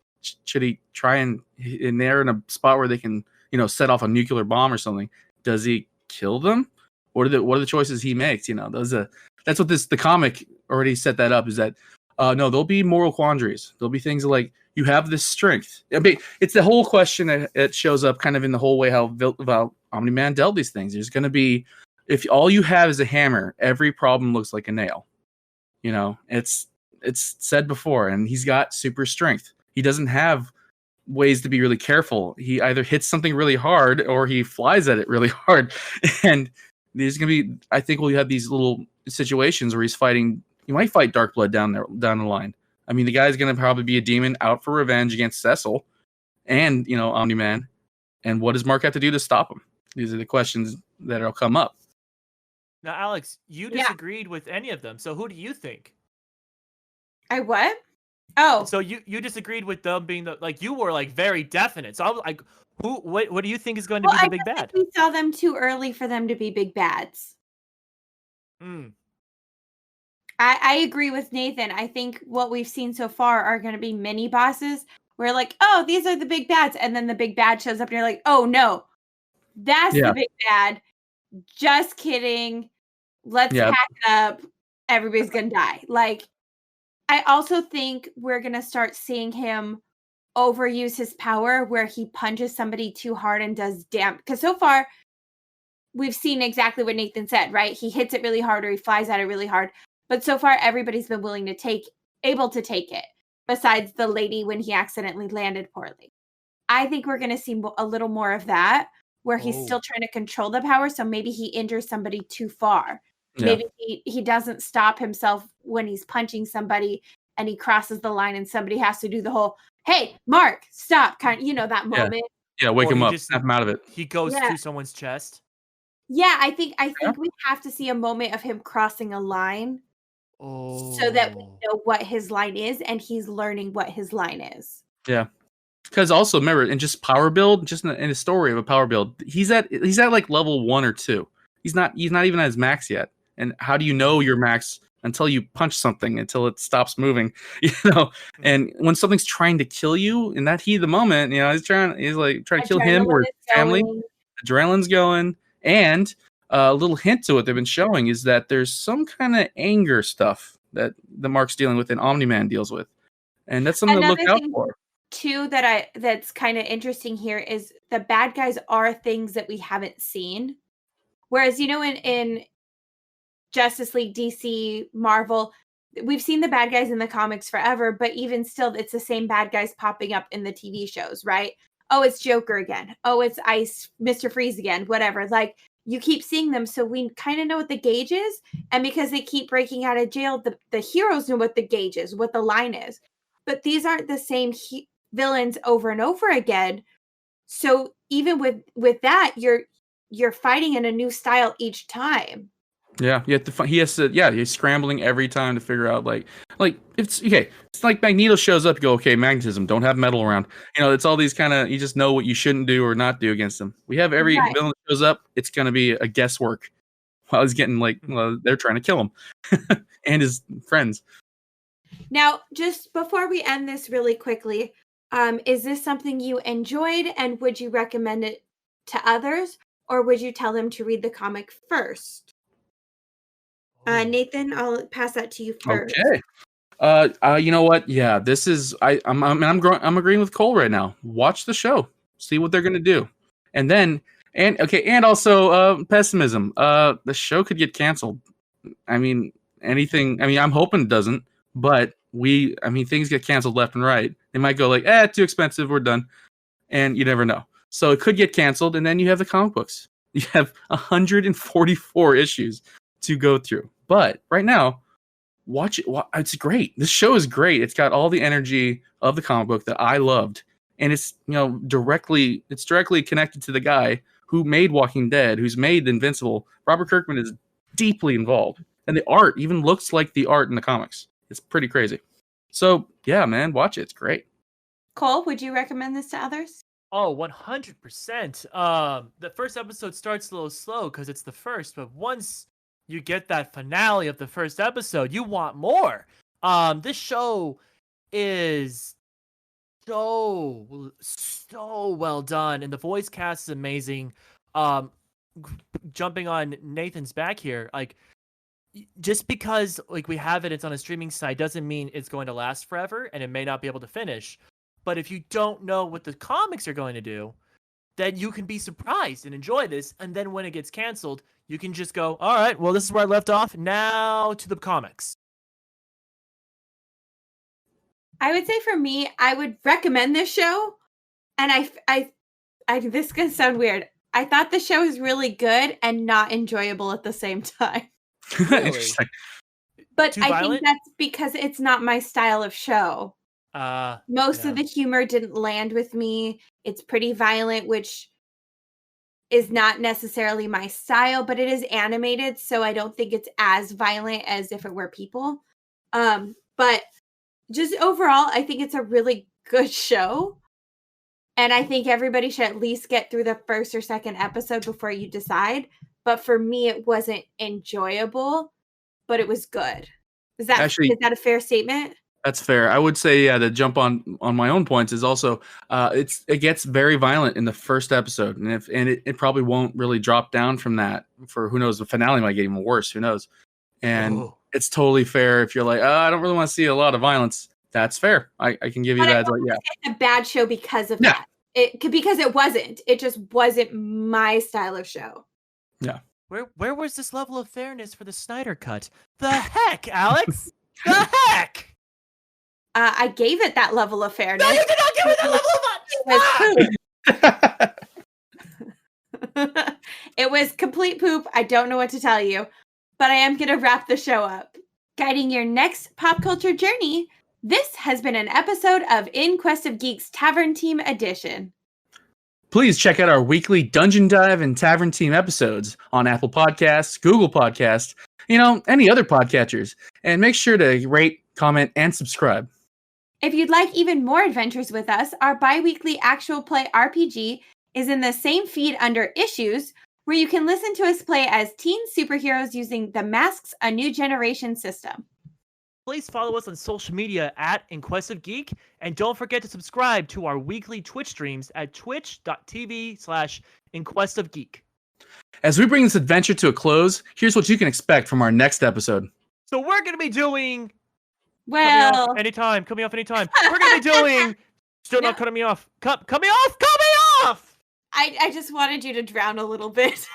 should he try and they're in a spot where they can, set off a nuclear bomb or something? Does he kill them? What are the choices he makes? That's what the comic already set that up. Is that no, there'll be moral quandaries. There'll be things like you have this strength. I mean, it's the whole question that shows up kind of in the whole way how Omni-Man dealt these things. There's going to be, if all you have is a hammer, every problem looks like a nail. It's said before, and he's got super strength. He doesn't have ways to be really careful. He either hits something really hard or he flies at it really hard. And there's going to be, I think we'll have these little situations where he's fighting. He might fight Darkblood down the line. I mean, the guy's going to probably be a demon out for revenge against Cecil and, Omni-Man. And what does Mark have to do to stop him? These are the questions that'll come up. Now, Alex, you disagreed with any of them. So who do you think? I what? Oh, so you disagreed with them being you were very definite. So I was like, what do you think is going to be the big bad? We saw them too early for them to be big bads. I agree with Nathan. I think what we've seen so far are going to be mini bosses. We're like, oh, these are the big bads, and then the big bad shows up, and you're like, oh no, that's the big bad. Just kidding. Let's hack it up. Everybody's gonna die. I also think we're going to start seeing him overuse his power where he punches somebody too hard and does damage. Because so far, we've seen exactly what Nathan said, right? He hits it really hard or he flies at it really hard. But so far, everybody's been able to take it, besides the lady when he accidentally landed poorly. I think we're going to see a little more of that, where he's still trying to control the power, so maybe he injures somebody too far. Yeah. Maybe he doesn't stop himself when he's punching somebody and he crosses the line and somebody has to do the whole, hey, Mark, stop, kind of, that moment. Yeah, wake him up, snap him out of it. He goes through someone's chest. Yeah, I think we have to see a moment of him crossing a line so that we know what his line is and he's learning what his line is. Yeah. Because also, remember, in just power build, just in a story of a power build, he's at level 1 or 2. He's not even at his max yet. And how do you know your max until you punch something, until it stops moving, And when something's trying to kill you in that heat of the moment, he's trying to kill him or his family. Adrenaline's going, and a little hint to what they've been showing is that there's some kind of anger stuff that the Mark's dealing with and Omni-Man deals with, and that's something to look out for. Too, that's kind of interesting here is the bad guys are things that we haven't seen. Whereas, in Justice League, DC, Marvel, we've seen the bad guys in the comics forever, but even still, it's the same bad guys popping up in the TV shows, right? Oh, it's Joker again. Oh, it's Mr. Freeze again, whatever. You keep seeing them, so we kind of know what the gauge is. And because they keep breaking out of jail, the heroes know what the gauge is, what the line is. But these aren't the same villains over and over again. So even with that, you're fighting in a new style each time. Yeah, you have to. He has to. Yeah, he's scrambling every time to figure out like it's okay. It's like Magneto shows up. You go, okay, magnetism. Don't have metal around. It's all these kind of. You just know what you shouldn't do or not do against him. We have every Right. villain that shows up. It's gonna be a guesswork. While he's getting they're trying to kill him and his friends. Now, just before we end this really quickly, is this something you enjoyed, and would you recommend it to others, or would you tell them to read the comic first? Nathan, I'll pass that to you first. Okay. You know what? Yeah, this is I'm agreeing with Cole right now. Watch the show, see what they're gonna do, and also pessimism. The show could get canceled. I mean, anything. I mean, I'm hoping it doesn't, but things get canceled left and right. They might go like, too expensive, we're done, and you never know. So it could get canceled, and then you have the comic books. You have 144 issues to go through. But right now, watch it. It's great. This show is great. It's got all the energy of the comic book that I loved, and it's directly connected to the guy who made Walking Dead, who's made Invincible. Robert Kirkman is deeply involved, and the art even looks like the art in the comics. It's pretty crazy. So yeah, man, watch it. It's great. Cole, would you recommend this to others? Oh, 100%. The first episode starts a little slow because it's the first, but once you get that finale of the first episode, you want more. This show is so well done, and the voice cast is amazing. Jumping on Nathan's back here, like, just because we have it's on a streaming site doesn't mean it's going to last forever, and it may not be able to finish. But if you don't know what the comics are going to do, then you can be surprised and enjoy this. And then when it gets canceled, you can just go, all right, well, this is where I left off. Now to the comics. I would say for me, I would recommend this show. And I this is going to sound weird. I thought the show was really good and not enjoyable at the same time. Really? Interesting. But I think that's because it's not my style of show. Most of the humor didn't land with me. It's pretty violent, which is not necessarily my style, but it is animated, so I don't think it's as violent as if it were people. But just overall, I think it's a really good show. And I think everybody should at least get through the first or second episode before you decide. But for me, it wasn't enjoyable, but it was good. Is that a fair statement? That's fair. I would say, to jump on my own points is also, it gets very violent in the first episode, and it probably won't really drop down from that. For who knows, the finale might get even worse. Who knows? And it's totally fair if you're like, I don't really want to see a lot of violence. That's fair. I can give you that. It's a bad show because of that. Because it wasn't. It just wasn't my style of show. Yeah. Where was this level of fairness for the Snyder Cut? The heck, Alex? The heck? I gave it that level of fairness. No, you did not give it that level of poop. It was complete poop. I don't know what to tell you, but I am going to wrap the show up. Guiding your next pop culture journey, this has been an episode of In Quest of Geeks Tavern Team Edition. Please check out our weekly Dungeon Dive and Tavern Team episodes on Apple Podcasts, Google Podcasts, any other podcatchers, and make sure to rate, comment, and subscribe. If you'd like even more adventures with us, our bi-weekly actual play RPG is in the same feed under Issues, where you can listen to us play as teen superheroes using the Masks A New Generation system. Please follow us on social media at In Quest of Geek, and don't forget to subscribe to our weekly Twitch streams at twitch.tv/In Quest of Geek. As we bring this adventure to a close, here's what you can expect from our next episode. So we're going to be doing... Well... Cut me off anytime. We're going to be doing... Still not cutting me off. Cut me off! I just wanted you to drown a little bit.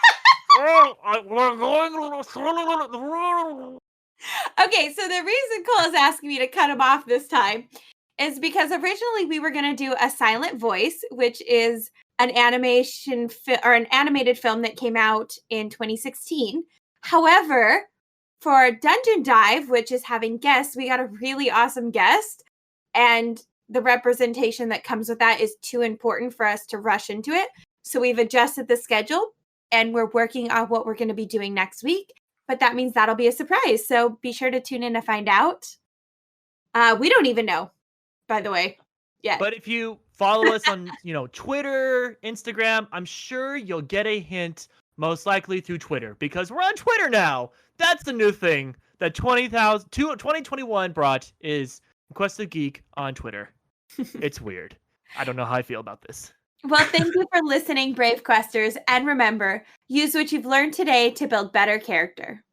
Okay, so the reason Cole is asking me to cut him off this time is because originally we were going to do a silent voice, which is an animation or an animated film that came out in 2016. However, for Dungeon Dive, which is having guests, we got a really awesome guest, and the representation that comes with that is too important for us to rush into it. So we've adjusted the schedule and we're working on what we're going to be doing next week. But that means that'll be a surprise. So be sure to tune in to find out. We don't even know, by the way, yet. But if you follow us on, Twitter, Instagram, I'm sure you'll get a hint, most likely through Twitter, because we're on Twitter now. That's the new thing that 2021 brought is Quest of Geek on Twitter. It's weird. I don't know how I feel about this. Well, thank you for listening, Brave Questers. And remember, use what you've learned today to build better character.